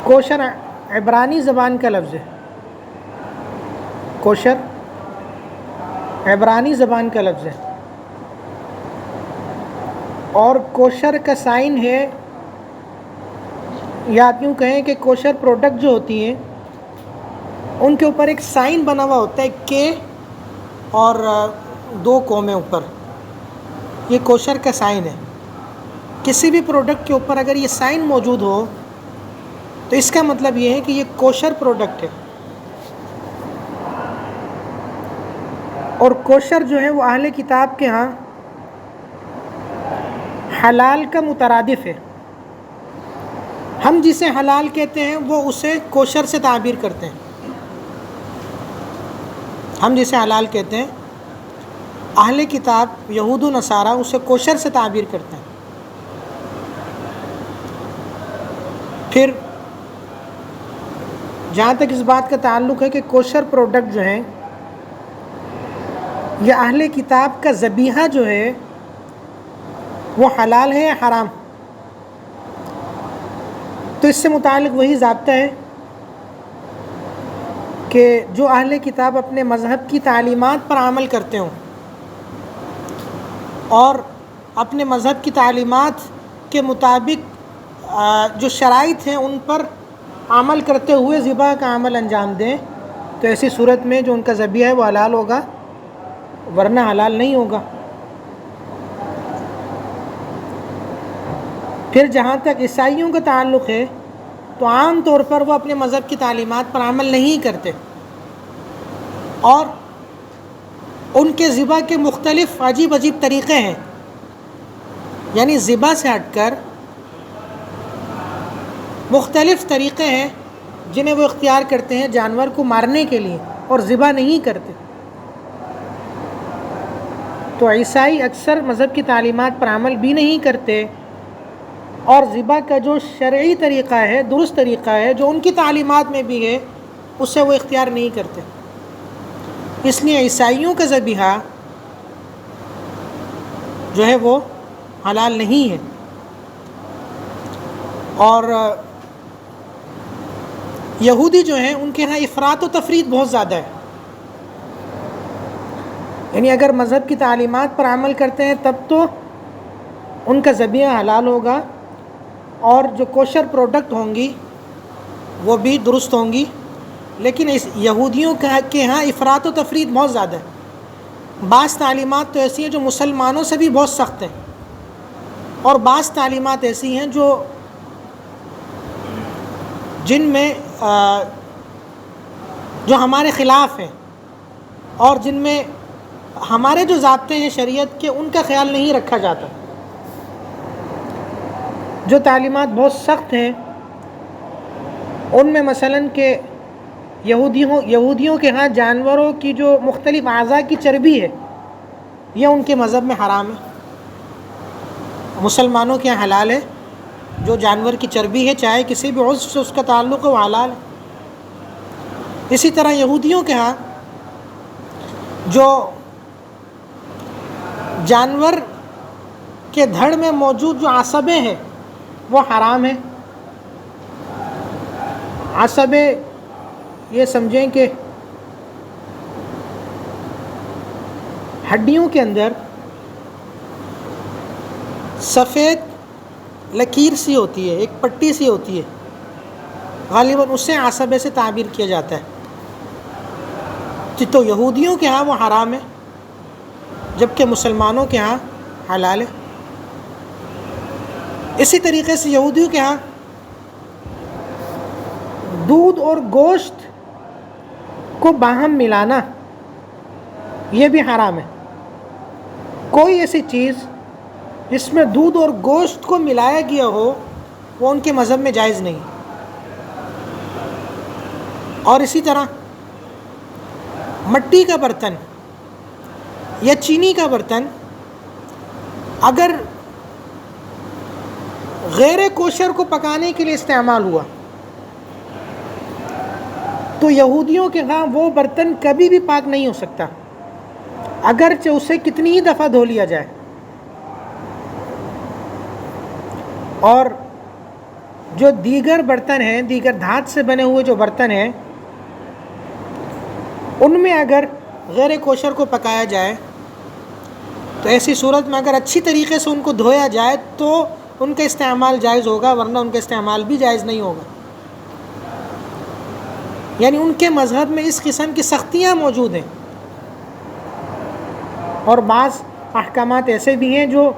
کوشر عبرانی زبان کا لفظ ہے، کوشر عبرانی زبان کا لفظ ہے، اور کوشر کا سائن ہے، یا آپ یوں کہیں کہ کوشر پروڈکٹ جو ہوتی ہیں ان کے اوپر ایک سائن بنا ہوا ہوتا ہے، کے اور 2 کومے اوپر، یہ کوشر کا سائن ہے۔ کسی بھی پروڈکٹ کے اوپر اگر یہ سائن موجود ہو تو اس کا مطلب یہ ہے کہ یہ کوشر پروڈکٹ ہے۔ اور کوشر جو ہے وہ اہل کتاب کے ہاں حلال کا مترادف ہے۔ ہم جسے حلال کہتے ہیں وہ اسے کوشر سے تعبیر کرتے ہیں۔ ہم جسے حلال کہتے ہیں اہل کتاب یہود و نصارہ اسے کوشر سے تعبیر کرتے ہیں۔ پھر جہاں تک اس بات کا تعلق ہے کہ کوشر پروڈکٹ جو ہیں یا اہل کتاب کا ذبیحہ جو ہے وہ حلال ہے یا حرام، تو اس سے متعلق وہی ضابطہ ہے کہ جو اہل کتاب اپنے مذہب کی تعلیمات پر عمل کرتے ہوں اور اپنے مذہب کی تعلیمات کے مطابق جو شرائط ہیں ان پر عمل کرتے ہوئے ذبح کا عمل انجام دیں، تو ایسی صورت میں جو ان کا ذبیحہ ہے وہ حلال ہوگا، ورنہ حلال نہیں ہوگا۔ پھر جہاں تک عیسائیوں کا تعلق ہے تو عام طور پر وہ اپنے مذہب کی تعلیمات پر عمل نہیں کرتے، اور ان کے ذبح کے مختلف عجیب عجیب طریقے ہیں، یعنی ذبح سے ہٹ کر مختلف طریقے ہیں جنہیں وہ اختیار کرتے ہیں جانور کو مارنے کے لیے، اور ذبح نہیں کرتے۔ تو عیسائی اکثر مذہب کی تعلیمات پر عمل بھی نہیں کرتے، اور ذبح کا جو شرعی طریقہ ہے، درست طریقہ ہے جو ان کی تعلیمات میں بھی ہے، اسے وہ اختیار نہیں کرتے۔ اس لیے عیسائیوں کا ذبیحہ جو ہے وہ حلال نہیں ہے۔ اور یہودی جو ہیں ان کے ہاں افراط و تفریط بہت زیادہ ہے، یعنی اگر مذہب کی تعلیمات پر عمل کرتے ہیں تب تو ان کا ذبیحہ حلال ہوگا، اور جو کوشر پروڈکٹ ہوں گی وہ بھی درست ہوں گی، لیکن اس یہودیوں کے ہاں افراط و تفریط بہت زیادہ ہے۔ بعض تعلیمات تو ایسی ہیں جو مسلمانوں سے بھی بہت سخت ہیں، اور بعض تعلیمات ایسی ہیں جن میں جو ہمارے خلاف ہیں، اور جن میں ہمارے جو ضابطے ہیں شریعت کے ان کا خیال نہیں رکھا جاتا۔ جو تعلیمات بہت سخت ہیں ان میں مثلاً کہ یہودیوں کے ہاں جانوروں کی جو مختلف اعضاء کی چربی ہے یہ ان کے مذہب میں حرام ہے، مسلمانوں کے یہاں حلال ہے۔ جو جانور کی چربی ہے چاہے کسی بھی عضو سے اس کا تعلق ہے وہ حلال ہے۔ اسی طرح یہودیوں کے ہاں جو جانور کے دھڑ میں موجود جو عصبیں ہیں وہ حرام ہیں۔ عصبیں یہ سمجھیں کہ ہڈیوں کے اندر سفید لکیر سی ہوتی ہے، ایک پٹی سی ہوتی ہے، غالباً اسے عصبے سے تعبیر کیا جاتا ہے۔ تو یہودیوں کے ہاں وہ حرام ہے، جبکہ مسلمانوں کے ہاں حلال ہے۔ اسی طریقے سے یہودیوں کے ہاں دودھ اور گوشت کو باہم ملانا یہ بھی حرام ہے۔ کوئی ایسی چیز جس میں دودھ اور گوشت کو ملایا گیا ہو وہ ان کے مذہب میں جائز نہیں۔ اور اسی طرح مٹی کا برتن یا چینی کا برتن اگر غیر کوشر کو پکانے کے لیے استعمال ہوا تو یہودیوں کے ہاں وہ برتن کبھی بھی پاک نہیں ہو سکتا، اگرچہ اسے کتنی ہی دفعہ دھو لیا جائے۔ اور جو دیگر برتن ہیں، دیگر دھات سے بنے ہوئے جو برتن ہیں، ان میں اگر غیر کوشر کو پکایا جائے تو ایسی صورت میں اگر اچھی طریقے سے ان کو دھویا جائے تو ان کا استعمال جائز ہوگا، ورنہ ان کا استعمال بھی جائز نہیں ہوگا۔ یعنی ان کے مذہب میں اس قسم کی سختیاں موجود ہیں، اور بعض احکامات ایسے بھی ہیں جو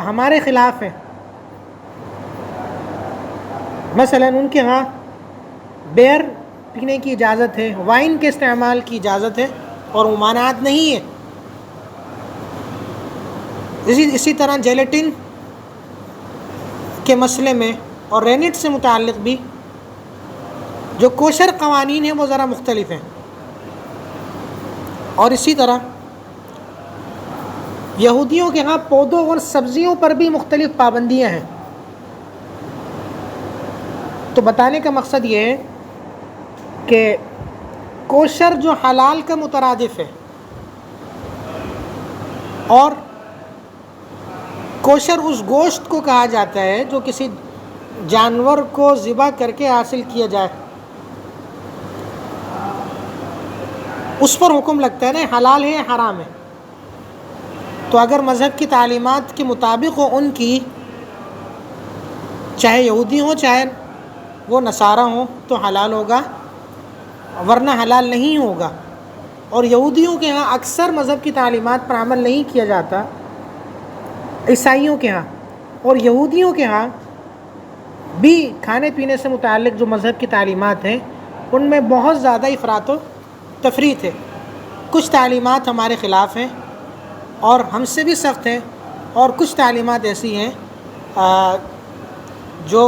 ہمارے خلاف ہیں۔ مثلا ان کے ہاں بیئر پینے کی اجازت ہے، وائن کے استعمال کی اجازت ہے، اور ممانعت نہیں ہے۔ اسی طرح جیلیٹن کے مسئلے میں اور رینٹ سے متعلق بھی جو کوشر قوانین ہیں وہ ذرا مختلف ہیں، اور اسی طرح یہودیوں کے ہاں پودوں اور سبزیوں پر بھی مختلف پابندیاں ہیں۔ تو بتانے کا مقصد یہ ہے کہ کوشر جو حلال کا مترادف ہے، اور کوشر اس گوشت کو کہا جاتا ہے جو کسی جانور کو ذبح کر کے حاصل کیا جائے، اس پر حکم لگتا ہے نا، حلال ہے یا حرام ہے۔ تو اگر مذہب کی تعلیمات کے مطابق ہو ان کی، چاہے یہودی ہوں چاہے وہ نصارہ ہوں، تو حلال ہوگا، ورنہ حلال نہیں ہوگا۔ اور یہودیوں کے ہاں اکثر مذہب کی تعلیمات پر عمل نہیں کیا جاتا، عیسائیوں کے ہاں، اور یہودیوں کے ہاں بھی کھانے پینے سے متعلق جو مذہب کی تعلیمات ہیں ان میں بہت زیادہ افراط و تفریط ہے۔ کچھ تعلیمات ہمارے خلاف ہیں اور ہم سے بھی سخت ہیں، اور کچھ تعلیمات ایسی ہیں جو